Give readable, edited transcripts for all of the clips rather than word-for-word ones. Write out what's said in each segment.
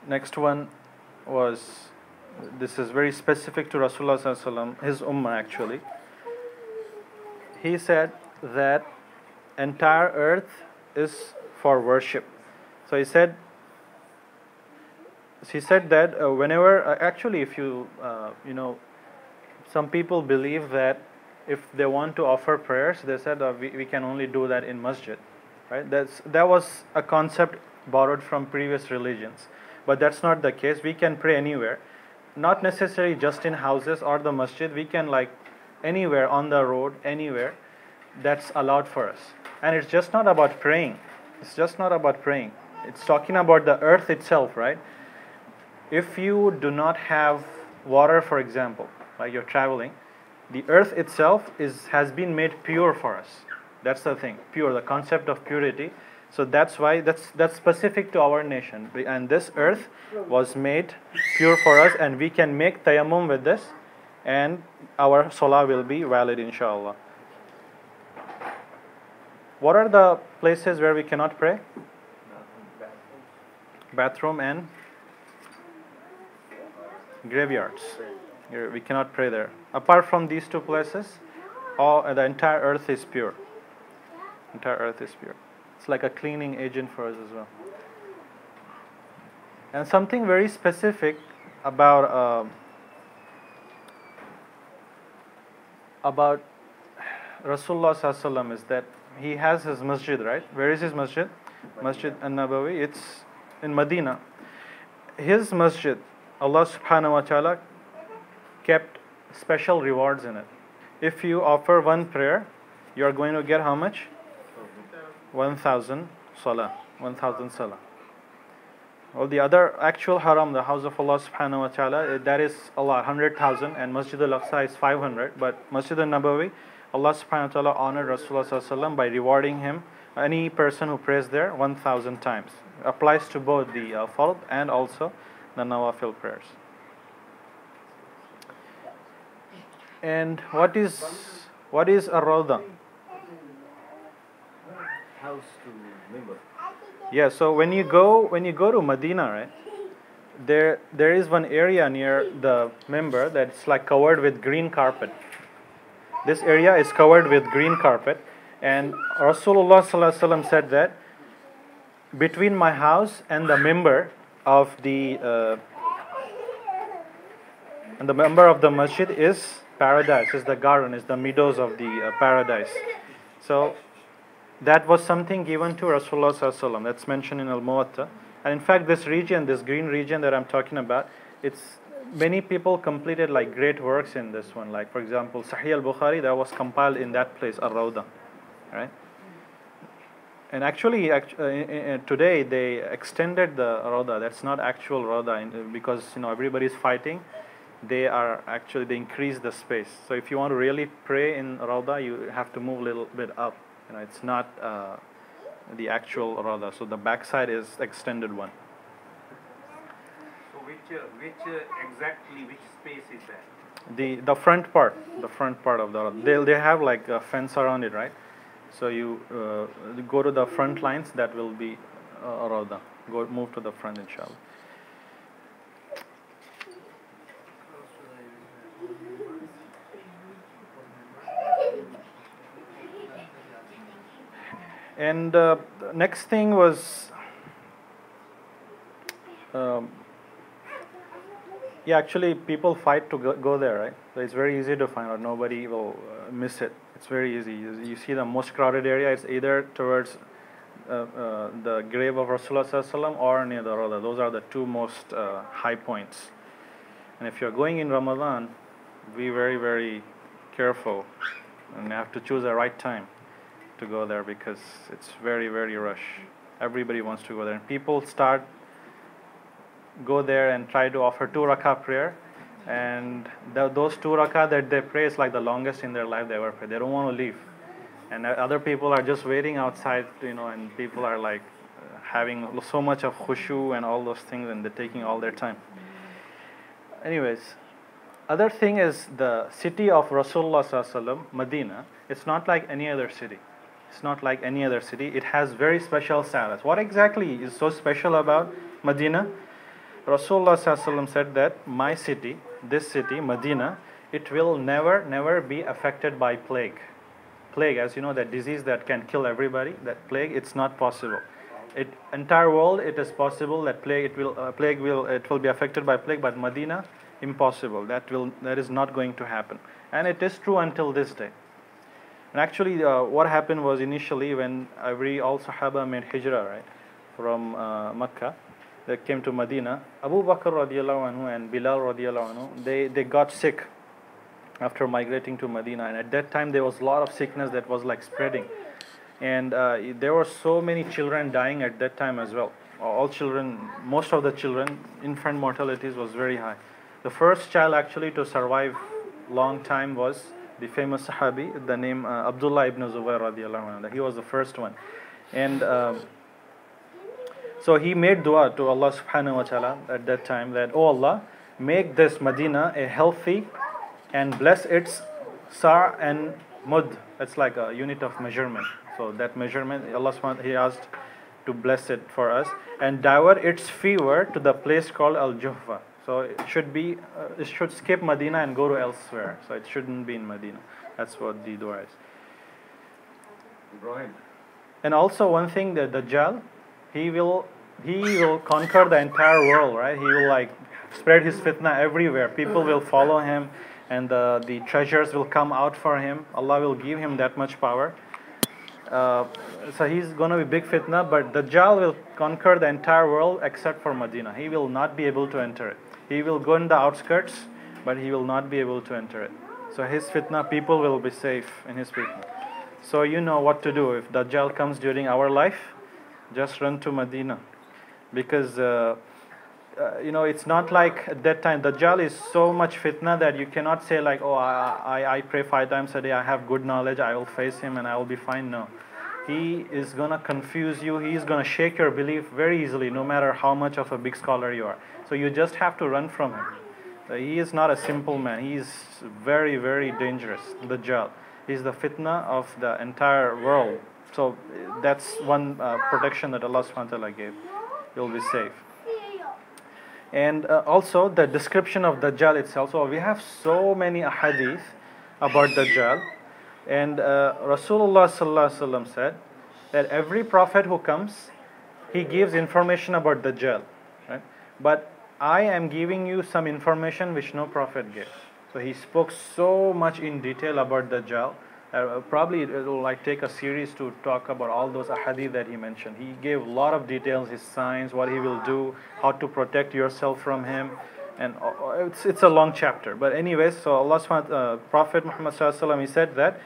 next one was, this is very specific to Rasulullah sallallahu alaihi wasallam, his ummah actually. He said that entire earth is for worship. So he said that whenever actually, if you some people believe that if they want to offer prayers, they said we can only do that in masjid, right? That was a concept borrowed from previous religions, but that's not the case. We can pray anywhere, not necessarily just in houses or the masjid. We can, like, anywhere on the road, anywhere. That's allowed for us. And it's just not about praying. It's just not about praying. It's talking about the earth itself, right? If you do not have water, for example, like you're traveling, the earth itself has been made pure for us. That's the thing, pure, the concept of purity. So that's why that's specific to our nation. And this earth was made pure for us, and we can make tayammum with this, and our salah will be valid, inshallah. What are the places where we cannot pray? Bathroom and graveyards. We cannot pray there. Apart from these two places, the entire earth is pure. Entire earth is pure. It's like a cleaning agent for us as well. And something very specific about Rasulullah sallallahu alaihi wasallam is that he has his masjid, right? Where is his masjid? Masjid an-Nabawi. It's in Medina. His masjid, Allah subhanahu wa ta'ala kept special rewards in it. If you offer one prayer, you are going to get how much? 1,000 salah. 1,000 salah. Well, the other actual haram, the house of Allah subhanahu wa ta'ala, that is a lot, 100,000, and Masjid al-Aqsa is 500. But Masjid al-Nabawi, Allah subhanahu wa ta'ala honored Rasulullah sallallahu alaihi wasallam by rewarding him, any person who prays there, 1,000 times. Applies to both the fard and also the nawafil prayers. And what is a rawda? House to member. Yeah, so when you go to Medina, right, there is one area near the member that's like covered with green carpet. This area is covered with green carpet, and Rasulullah sallallahu alaihi wasallam said that between my house and the member of the masjid is paradise, is the garden, is the meadows of the paradise. So that was something given to Rasulullah sallallahu alaihi wasallam. That's mentioned in Al-Muwatta. And in fact, this region, this green region that I'm talking about, many people completed like great works in this one. Like, for example, Sahih al-Bukhari, that was compiled in that place, Ar-Rawda, right? And actually, today they extended the Rawda. That's not actual Rawda, because everybody is fighting. They increase the space. So if you want to really pray in Rawda, you have to move a little bit up. It's not the actual Rawda. So the backside is extended one. So which space is that? The front part of the Rawda. They have like a fence around it, right? So you go to the front lines. That will be a Rawda. Move to the front, inshallah. And the next thing was, actually people fight to go there, right? So it's very easy to find out. Nobody will miss it. It's very easy. You see the most crowded area, it's either towards the grave of Rasulullah sallallahu alaihi wasallam or near the Rawda. Those are the two most high points. And if you're going in Ramadan, be very, very careful, and you have to choose the right time to go there, because it's very, very rush. Everybody wants to go there, and people go there and try to offer 2 rakah prayer, and those 2 rakah that they pray is like the longest in their life they ever pray. They don't want to leave, and other people are just waiting outside, and people are like having so much of khushu and all those things, and they're taking all their time. Anyways, other thing is the city of Rasulullah sallallahu alaihi wasallam, Medina. It's not like any other city. It's not like any other city. It has very special status. What exactly is so special about Medina? Rasulullah said that my city, this city, Medina, it will never be affected by plague. Plague, as you know, that disease that can kill everybody, that plague, it's not possible. Entire world, it is possible that plague will be affected by plague, but Medina, impossible. That is not going to happen, and it is true until this day. And actually, what happened was initially when all Sahaba made hijrah, right, from Mecca, they came to Medina. Abu Bakr radiallahu anhu and Bilal radiallahu anhu, they got sick after migrating to Medina, and at that time there was a lot of sickness that was like spreading, and there were so many children dying at that time as well. All children, most of the children, infant mortality was very high. The first child actually to survive long time was the famous Sahabi, the name Abdullah ibn Zubayr radiallahu anhu. He was the first one, and so he made dua to Allah subhanahu wa ta'ala at that time that, oh Allah, make this Medina a healthy and bless its sa' and mud. It's like a unit of measurement. So that measurement, Allah subhanahu, He asked to bless it for us, and divert its fever to the place called Al-Juhfa. So it should skip Medina and go to elsewhere. So it shouldn't be in Medina. That's what the dua is. Right. And also one thing, that Dajjal, he will conquer the entire world, right? He will like spread his fitna everywhere. People will follow him, and the treasures will come out for him. Allah will give him that much power. So he's going to be big fitna, but Dajjal will conquer the entire world except for Medina. He will not be able to enter it. He will go in the outskirts, but he will not be able to enter it. So his fitna, people will be safe in his fitna. So you know what to do. If Dajjal comes during our life, just run to Medina. Because it's not like at that time, Dajjal is so much fitna that you cannot say like, oh, I pray 5 times a day, I have good knowledge, I will face him and I will be fine. No. He is going to confuse you, he is going to shake your belief very easily, no matter how much of a big scholar you are. So you just have to run from him. He is not a simple man, he is very, very dangerous, Dajjal. He is the fitna of the entire world. So that's one protection that Allah subhanahu wa ta'ala gave. You'll be safe. And also the description of Dajjal itself. So we have so many ahadith about Dajjal. And Rasulullah sallallahu alaihi wasallam said that every prophet who comes, he gives information about Dajjal. Right? But I am giving you some information which no prophet gave. So he spoke so much in detail about Dajjal. Probably it will like take a series to talk about all those ahadith that he mentioned. He gave a lot of details, his signs, what he will do, how to protect yourself from him, and it's a long chapter. But anyways, so Allah Prophet Muhammad sallallahu alaihi wasallam, he said that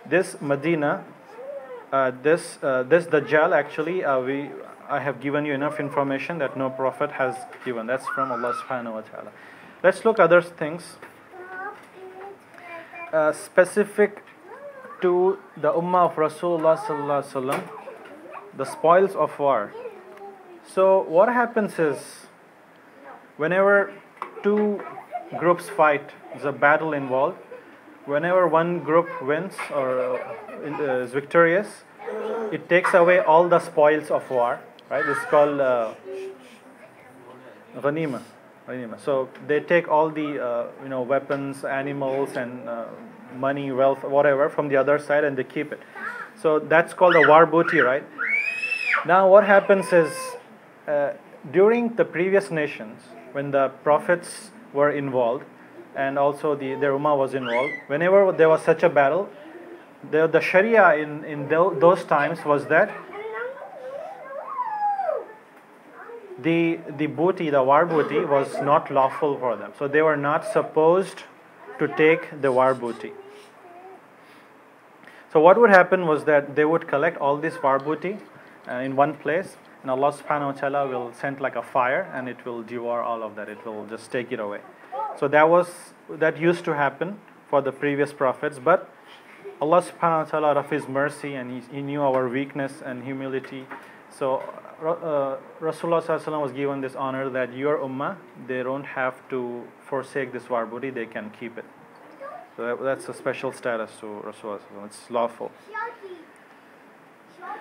this Medina, this Dajjal actually, I have given you enough information that no prophet has given. That's from Allah subhanahu wa ta'ala. Let's look other things specific to the ummah of Rasulullah sallallahu alaihi wasallam, the spoils of war. So what happens is, whenever 2 groups fight, there's a battle involved. Whenever one group wins or is victorious, it takes away all the spoils of war. Right? It's called ghanima. So they take all the weapons, animals, and money, wealth, whatever from the other side, and they keep it. So that's called a war booty, right? Now what happens is, during the previous nations, when the prophets were involved, and also their ummah was involved, whenever there was such a battle, the Sharia in those times was that the booty, the war booty, was not lawful for them. So they were not supposed to take the war booty. So what would happen was that they would collect all this war booty in one place, and Allah subhanahu wa ta'ala will send like a fire, and it will devour all of that. It will just take it away. So that used to happen for the previous prophets, but Allah subhanahu wa ta'ala, out of His mercy, and He knew our weakness and humility, so Rasulullah sallallahu alaihi wasallam was given this honor that your ummah, they don't have to forsake this war booty, they can keep it. So that's a special status to Rasulullah. It's lawful.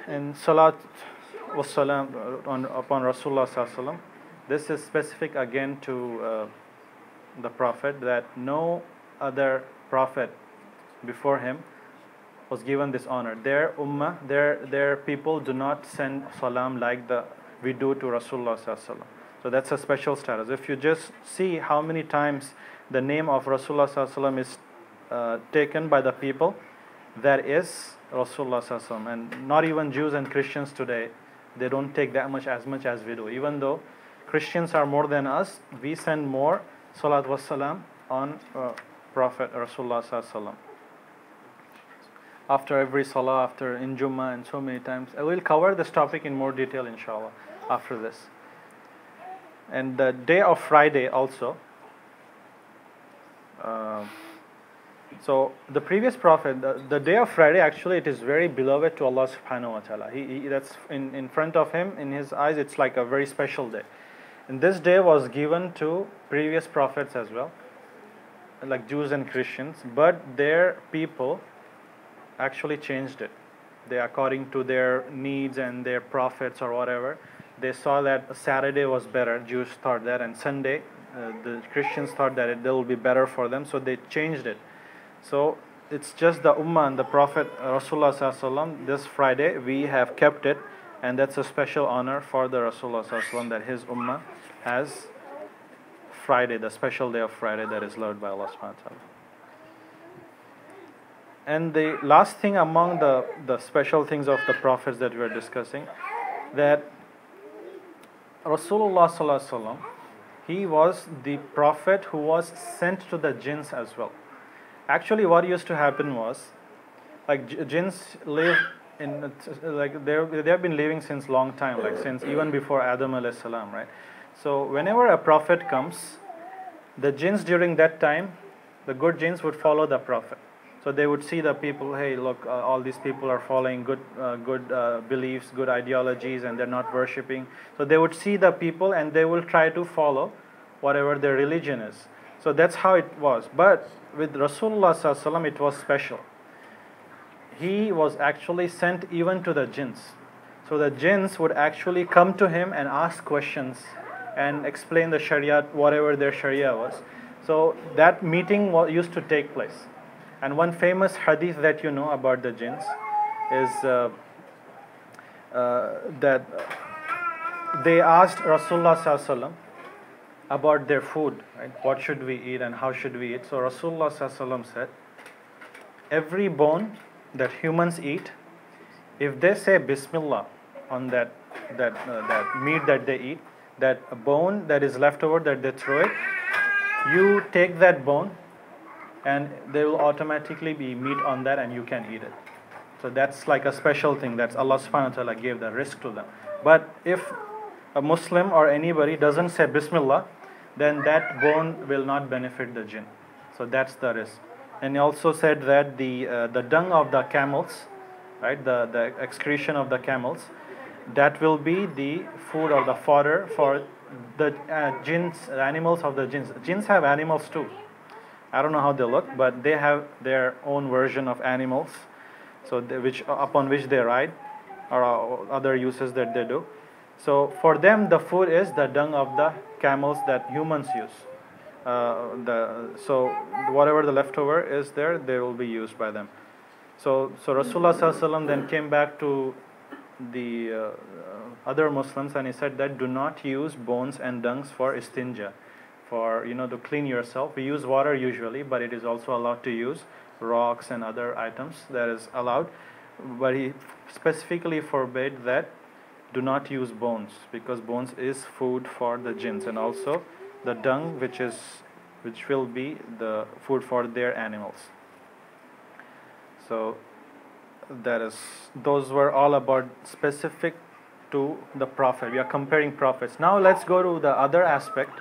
And salat wasalam upon Rasulullah sallallahu alaihi wasallam. This is specific again to the Prophet, that no other Prophet before him was given this honor. Their ummah, their people do not send salam like we do to Rasulullah sallallahu alaihi wasallam. So that's a special status. If you just see how many times the name of Rasulullah sallallahu alaihi wasallam is taken by the people, that is Rasulullah sallallahu alaihi wasallam. And not even Jews and Christians today, they don't take that much as we do. Even though Christians are more than us, we send more salat wasalam on Prophet Rasulullah sallallahu alaihi wasallam. After every salah, after in Jummah, and so many times. I will cover this topic in more detail inshallah after this. And the day of Friday also. So the previous Prophet, the day of Friday, actually it is very beloved to Allah subhanahu wa ta'ala. That's in front of him, in his eyes, it's like a very special day. And this day was given to previous prophets as well, like Jews and Christians, but their people actually changed it. They, according to their needs and their prophets or whatever, they saw that Saturday was better. Jews thought that, and Sunday, the Christians thought that it will be better for them, so they changed it. So it's just the Ummah and the Prophet Rasulullah sallallahu alaihi wasallam. This Friday we have kept it, and that's a special honor for the Rasulullah sallallahu alaihi wasallam, that his Ummah has Friday, the special day of Friday that is loved by Allah subhanahu wa ta'ala. And the last thing among the special things of the prophets that we are discussing, that Rasulullah sallallahu alaihi wasallam, he was the prophet who was sent to the jinns as well. Actually, what used to happen was, like jinns live in, like they have been living since long time, like since even before Adam alayhi salam, right? So whenever a prophet comes, the jinns during that time, the good jinns would follow the prophet. So they would see the people, hey, look, all these people are following good beliefs, good ideologies, and they're not worshipping. So they would see the people and they will try to follow whatever their religion is. So that's how it was. But with Rasulullah sallallahu alaihi wasallam, it was special. He was actually sent even to the jinns. So the jinns would actually come to him and ask questions and explain the Sharia, whatever their Sharia was. So that meeting used to take place. And one famous hadith that you know about the jinns is that they asked Rasulullah sallallahu alaihi wasallam about their food, right? What should we eat and how should we eat? So Rasulullah sallallahu alaihi wasallam said, every bone that humans eat, if they say Bismillah on that meat that they eat, that bone that is left over that they throw it, you take that bone and there will automatically be meat on that and you can eat it. So that's like a special thing that Allah subhanahu wa ta'ala gave the risk to them. But if a Muslim or anybody doesn't say Bismillah, then that bone will not benefit the jinn. So that's the risk. And he also said that the dung of the camels, right, the excretion of the camels, that will be the food or the fodder for the jinns, the animals of the jinns. Jinns have animals too. I don't know how they look, but they have their own version of animals, so upon which they ride, or other uses that they do. So for them, the food is the dung of the camels that humans use. So whatever the leftover is there, they will be used by them. So Rasulullah sallallahu alaihi wasallam then came back to the other Muslims and he said that do not use bones and dungs for istinja, for to clean yourself. We use water usually, but it is also allowed to use rocks and other items, that is allowed. But he specifically forbade that do not use bones, because bones is food for the jinns, and also the dung which will be the food for their animals. So those were all about specific to the Prophet. We are comparing prophets. Now let's go to the other aspect